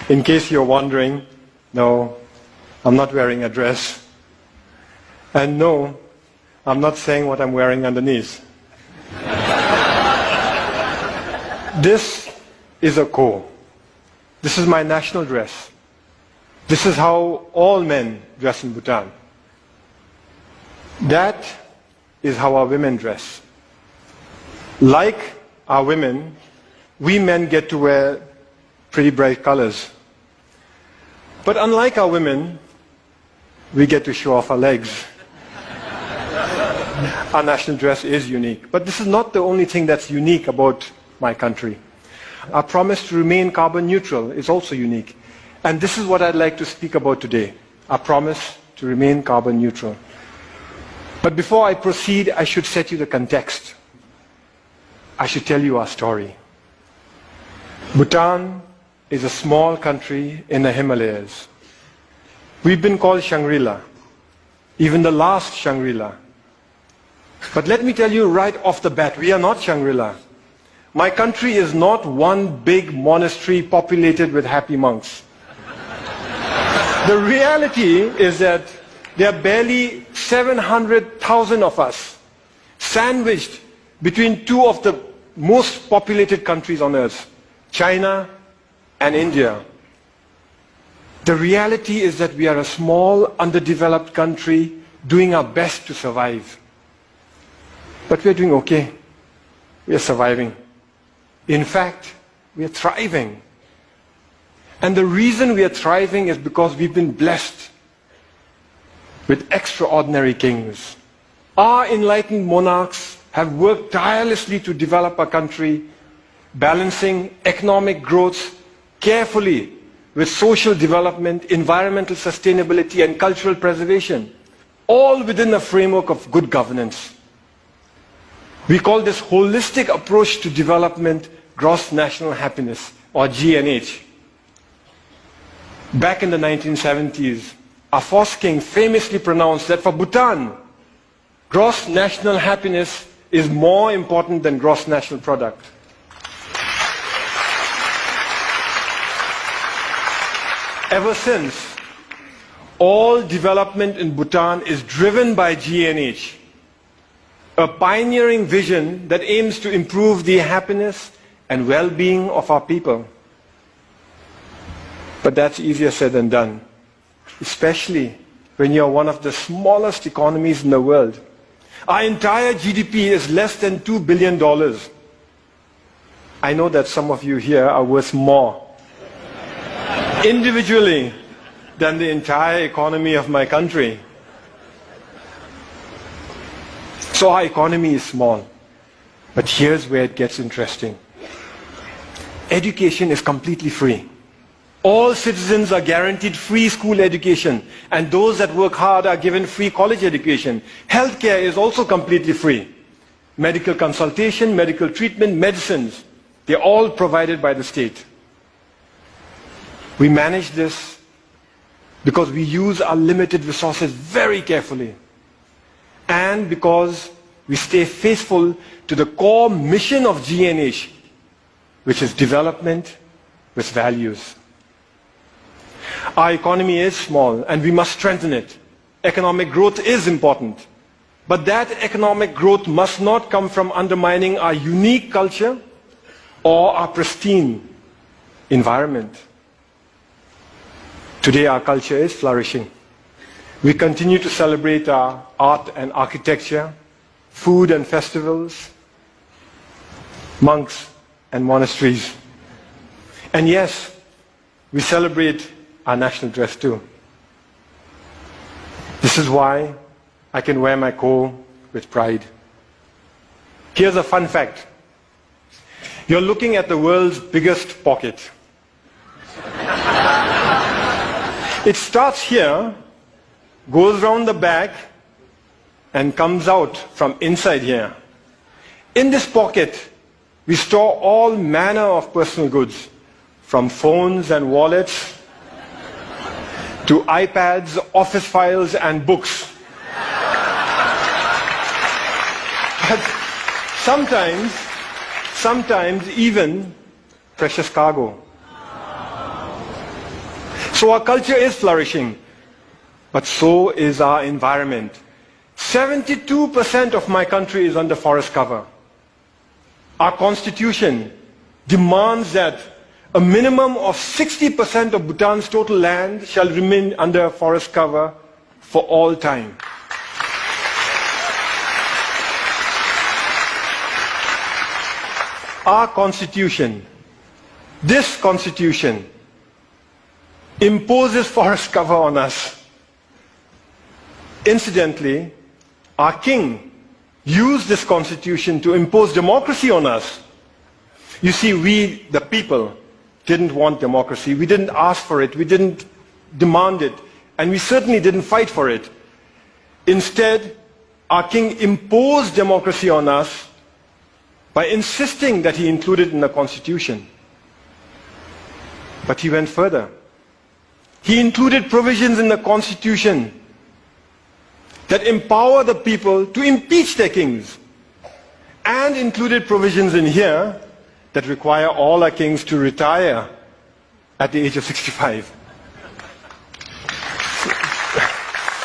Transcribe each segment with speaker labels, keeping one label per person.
Speaker 1: In case you're wondering, no, I'm not wearing a dress. And no, I'm not saying what I'm wearing underneath. This is a ko. This is my national dress. This is how all men dress in Bhutan. That is how our women dress. Like our women, we men get to wear pretty bright colors. But unlike our women, we get to show off our legs. Our national dress is unique. But this is not the only thing that's unique about my country. Our promise to remain carbon neutral is also unique. And this is what I'd like to speak about today. Our promise to remain carbon neutral. But before I proceed, I should set you the context. I should tell you our story. Bhutan is a small country in the Himalayas. We've been called Shangri-La, even the last Shangri-La. But let me tell you right off the bat, we are not Shangri-La. My country is not one big monastery populated with happy monks. The reality is that there are barely 700,000 of us sandwiched between two of the most populated countries on earth, China and India. The reality is that we are a small, underdeveloped country doing our best to survive. But we are doing okay. We are surviving. In fact, we are thriving. And the reason we are thriving is because we've been blessed with extraordinary kings. Our enlightened monarchs have worked tirelessly to develop our country, balancing economic growth carefully with social development, environmental sustainability, and cultural preservation, all within a framework of good governance. We call this holistic approach to development gross national happiness, or GNH. Back in the 1970s, our first king famously pronounced that for Bhutan, gross national happiness is more important than gross national product. Ever since, all development in Bhutan is driven by GNH, a pioneering vision that aims to improve the happiness and well-being of our people. But that's easier said than done, especially when you're one of the smallest economies in the world. Our entire GDP is less than $2 billion. I know that some of you here are worth more individually than the entire economy of my country. So our economy is small. But here's where it gets interesting. Education is completely free. All citizens are guaranteed free school education, and those that work hard are given free college education. Healthcare is also completely free. Medical consultation, medical treatment, medicines, they're all provided by the state. We manage this because we use our limited resources very carefully, and because we stay faithful to the core mission of GNH, which is development with values. Our economy is small and we must strengthen it. Economic growth is important. But that economic growth must not come from undermining our unique culture or our pristine environment. Today our culture is flourishing. We continue to celebrate our art and architecture, food and festivals, monks and monasteries. And yes, we celebrate our national dress too. This is why I can wear my ko with pride. Here's a fun fact. You're looking at the world's biggest pocket. It starts here, goes round the back, and comes out from inside here. In this pocket, we store all manner of personal goods, from phones and wallets to iPads, office files, and books. But sometimes even precious cargo. So our culture is flourishing, but so is our environment. 72% of my country is under forest cover. Our constitution demands that a minimum of 60% of Bhutan's total land shall remain under forest cover for all time. Our constitution, this constitution, imposes forest cover on us. Incidentally, our king used this constitution to impose democracy on us. You see, we, the people, didn't want democracy. We didn't ask for it. We didn't demand it. And we certainly didn't fight for it. Instead, our king imposed democracy on us by insisting that he include it in the constitution. But he went further. He included provisions in the constitution that empower the people to impeach their kings, and included provisions in here that require all our kings to retire at the age of 65.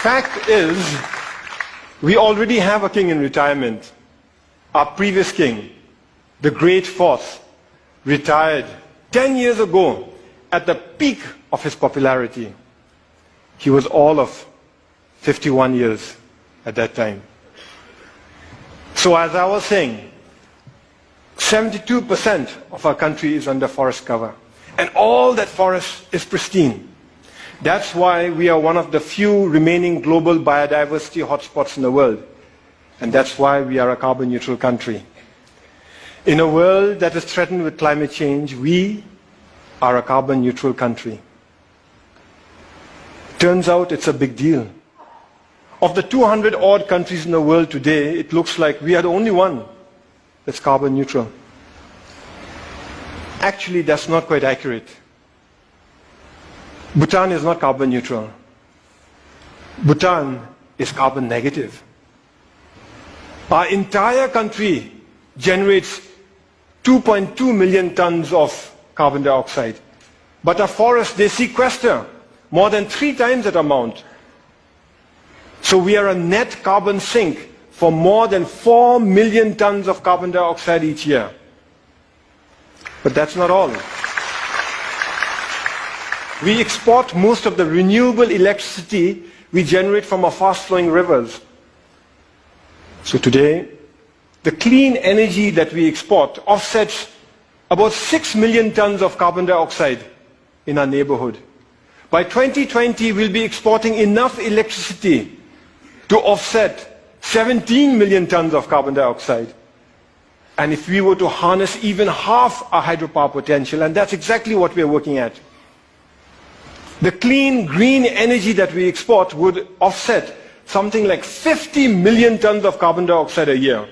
Speaker 1: Fact is, we already have a king in retirement. Our previous king, the Great Fourth, retired 10 years ago at the peak of his popularity. He was all of 51 years at that time. So as I was saying, 72% of our country is under forest cover. And all that forest is pristine. That's why we are one of the few remaining global biodiversity hotspots in the world. And that's why we are a carbon neutral country. In a world that is threatened with climate change, we are a carbon neutral country. Turns out it's a big deal. Of the 200 odd countries in the world today, it looks like we are the only one that's carbon neutral. Actually, that's not quite accurate. Bhutan is not carbon neutral. Bhutan is carbon negative. Our entire country generates 2.2 million tons of carbon dioxide. But our forests, they sequester more than 3 times that amount. So we are a net carbon sink for more than 4 million tons of carbon dioxide each year. But that's not all. We export most of the renewable electricity we generate from our fast-flowing rivers. So today, the clean energy that we export offsets about 6 million tons of carbon dioxide in our neighborhood. By 2020, we'll be exporting enough electricity to offset 17 million tons of carbon dioxide. And if we were to harness even half our hydropower potential, and that's exactly what we are working at, the clean, green energy that we export would offset something like 50 million tons of carbon dioxide a year.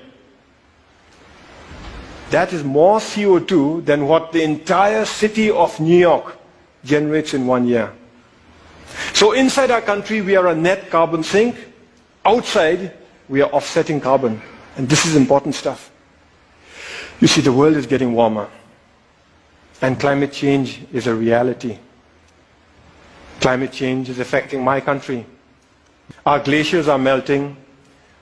Speaker 1: That is more CO2 than what the entire city of New York generates in 1 year. So inside our country, we are a net carbon sink. Outside, we are offsetting carbon. And this is important stuff. You see, the world is getting warmer. And climate change is a reality. Climate change is affecting my country. Our glaciers are melting,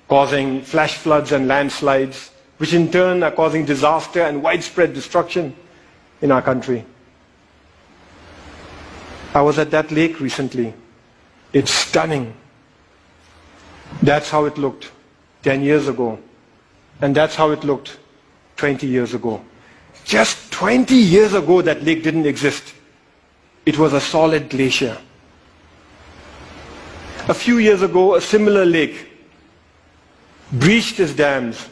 Speaker 1: causing flash floods and landslides, which in turn are causing disaster and widespread destruction in our country. I was at that lake recently. It's stunning. That's how it looked 10 years ago. And that's how it looked 20 years ago. Just 20 years ago, that lake didn't exist. It was a solid glacier. A few years ago, a similar lake breached its dams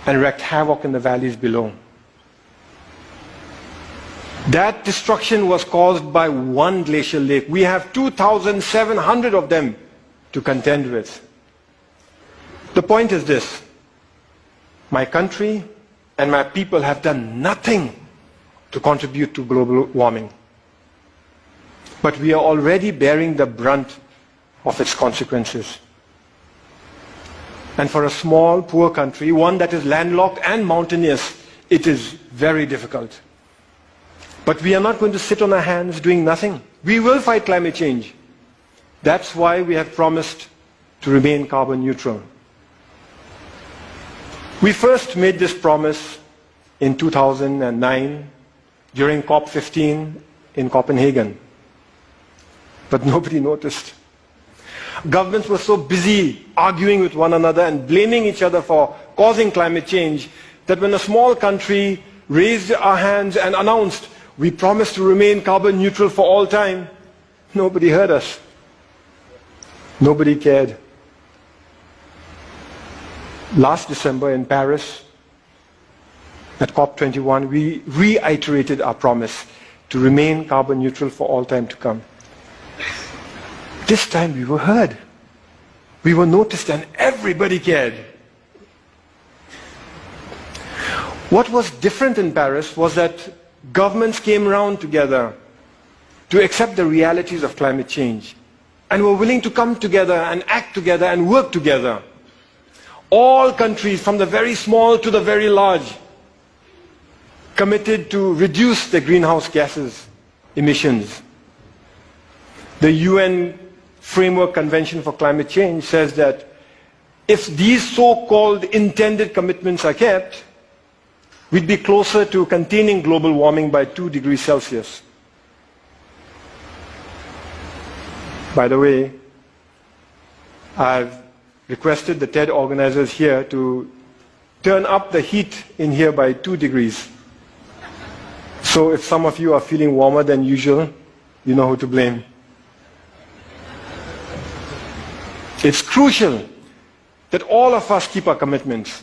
Speaker 1: and wreaked havoc in the valleys below. That destruction was caused by one glacial lake. We have 2,700 of them to contend with. The point is this: my country and my people have done nothing to contribute to global warming. But we are already bearing the brunt of its consequences. And for a small, poor country, one that is landlocked and mountainous, it is very difficult. But we are not going to sit on our hands doing nothing. We will fight climate change. That's why we have promised to remain carbon neutral. We first made this promise in 2009 during COP15 in Copenhagen. But nobody noticed. Governments were so busy arguing with one another and blaming each other for causing climate change that when a small country raised our hands and announced, "We promise to remain carbon neutral for all time," nobody heard us. Nobody cared. Last December in Paris, at COP21, we reiterated our promise to remain carbon neutral for all time to come. This time we were heard. We were noticed and everybody cared. What was different in Paris was that governments came around together to accept the realities of climate change and were willing to come together and act together and work together. All countries, from the very small to the very large, committed to reduce the greenhouse gases emissions. The UN Framework Convention for Climate Change says that if these so-called intended commitments are kept, we'd be closer to containing global warming by 2 degrees Celsius. By the way, I've requested the TED organizers here to turn up the heat in here by 2 degrees. So if some of you are feeling warmer than usual, you know who to blame. It's crucial that all of us keep our commitments.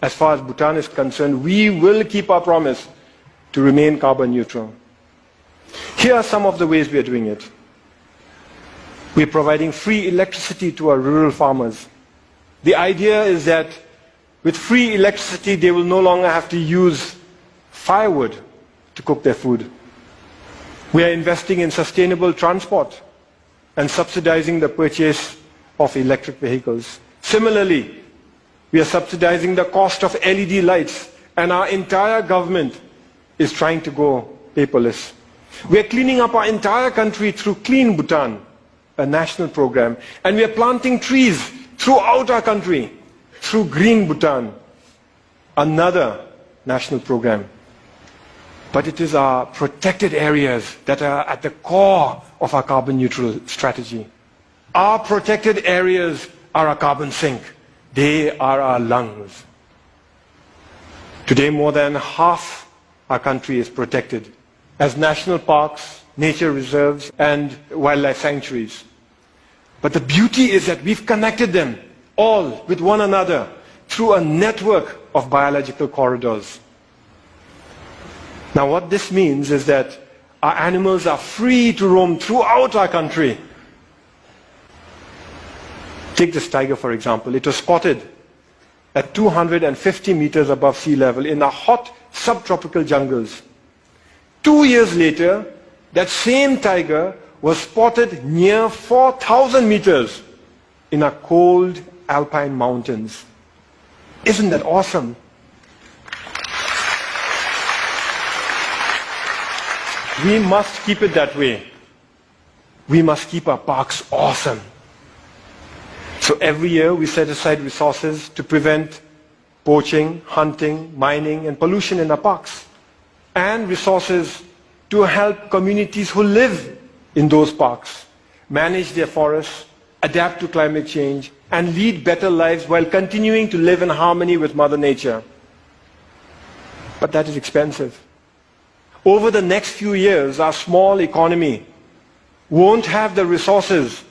Speaker 1: As far as Bhutan is concerned, we will keep our promise to remain carbon neutral. Here are some of the ways we are doing it. We're providing free electricity to our rural farmers. The idea is that with free electricity, they will no longer have to use firewood to cook their food. We are investing in sustainable transport and subsidizing the purchase of electric vehicles. Similarly, we are subsidizing the cost of LED lights, and our entire government is trying to go paperless. We are cleaning up our entire country through Clean Bhutan, a national program, and we are planting trees throughout our country through Green Bhutan, another national program. But it is our protected areas that are at the core of our carbon neutral strategy. Our protected areas are our carbon sink. They are our lungs. Today, more than half our country is protected as national parks, nature reserves, and wildlife sanctuaries. But the beauty is that we've connected them all with one another through a network of biological corridors. Now, what this means is that our animals are free to roam throughout our country. Take this tiger, for example. It was spotted at 250 meters above sea level in the hot subtropical jungles. 2 years later, that same tiger was spotted near 4,000 meters in our cold alpine mountains. Isn't that awesome? We must keep it that way. We must keep our parks awesome. So every year we set aside resources to prevent poaching, hunting, mining, and pollution in our parks, and resources to help communities who live in those parks manage their forests, adapt to climate change, and lead better lives while continuing to live in harmony with Mother Nature. But that is expensive. Over the next few years, our small economy won't have the resources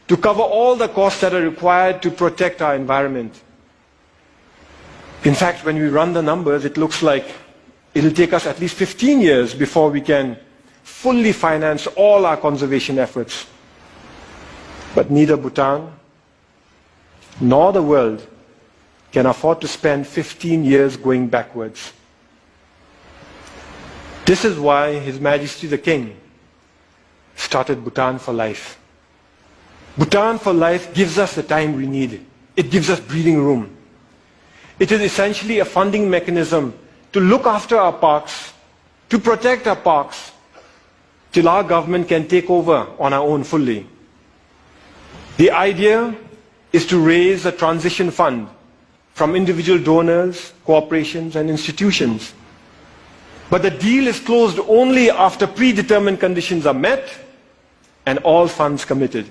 Speaker 1: to cover all the costs that are required to protect our environment. In fact, when we run the numbers, it looks like it'll take us at least 15 years before we can fully finance all our conservation efforts. But neither Bhutan nor the world can afford to spend 15 years going backwards. This is why His Majesty the King started Bhutan for Life. Bhutan for Life gives us the time we need. It gives us breathing room. It is essentially a funding mechanism to look after our parks to protect our parks till our government can take over on our own fully. The idea is to raise a transition fund from individual donors, corporations and institutions. But the deal is closed only after predetermined conditions are met and all funds committed.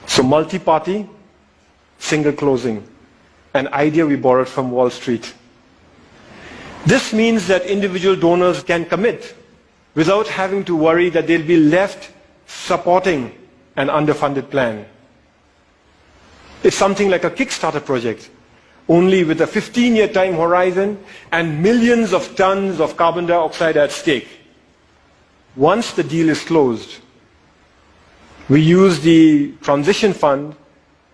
Speaker 1: So multi-party, single closing, an idea we borrowed from Wall Street. This means that individual donors can commit without having to worry that they'll be left supporting an underfunded plan. It's something like a Kickstarter project, only with a 15-year time horizon and millions of tons of carbon dioxide at stake. Once the deal is closed, we use the transition fund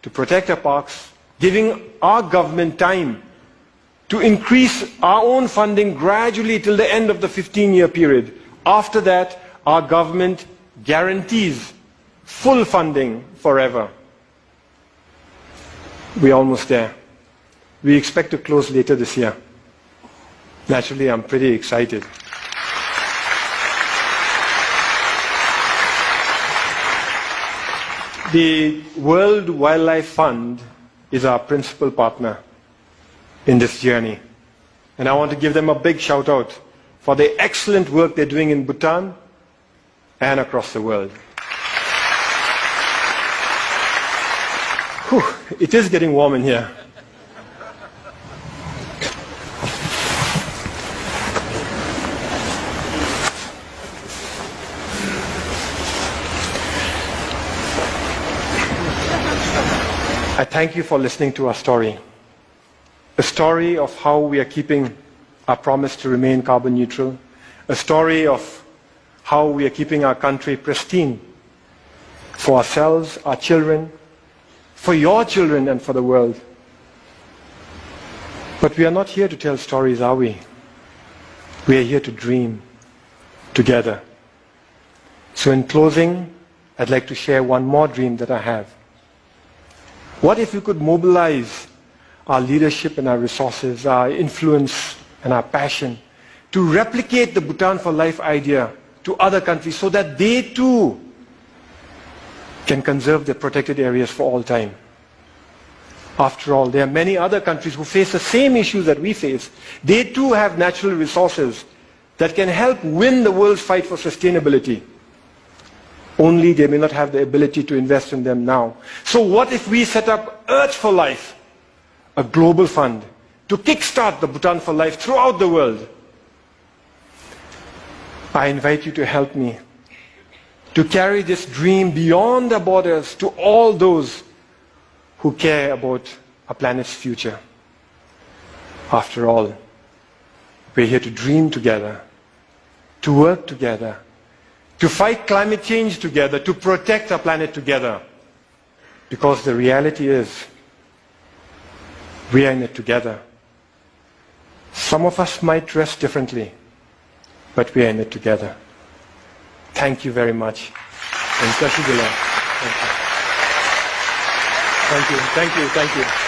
Speaker 1: to protect our parks, giving our government time to increase our own funding gradually till the end of the 15-year period. After that, our government guarantees full funding forever. We're almost there. We expect to close later this year. Naturally, I'm pretty excited. The World Wildlife Fund is our principal partner in this journey. And I want to give them a big shout out for the excellent work they're doing in Bhutan and across the world. Whew, it is getting warm in here. I thank you for listening to our story. A story of how we are keeping our promise to remain carbon neutral. A story of how we are keeping our country pristine for ourselves, our children, for your children and for the world. But we are not here to tell stories, are we? We are here to dream together. So in closing, I'd like to share one more dream that I have. What if we could mobilize our leadership and our resources, our influence and our passion to replicate the Bhutan for Life idea to other countries so that they too can conserve their protected areas for all time? After all, there are many other countries who face the same issues that we face. They too have natural resources that can help win the world's fight for sustainability. Only they may not have the ability to invest in them now. So what if we set up Earth for Life, a global fund, to kickstart the Bhutan for Life throughout the world? I invite you to help me to carry this dream beyond the borders to all those who care about our planet's future. After all, we're here to dream together, to work together, to fight climate change together, to protect our planet together. Because the reality is, we are in it together. Some of us might dress differently, but we are in it together. Thank you very much. And Thank you. Thank you. Thank you.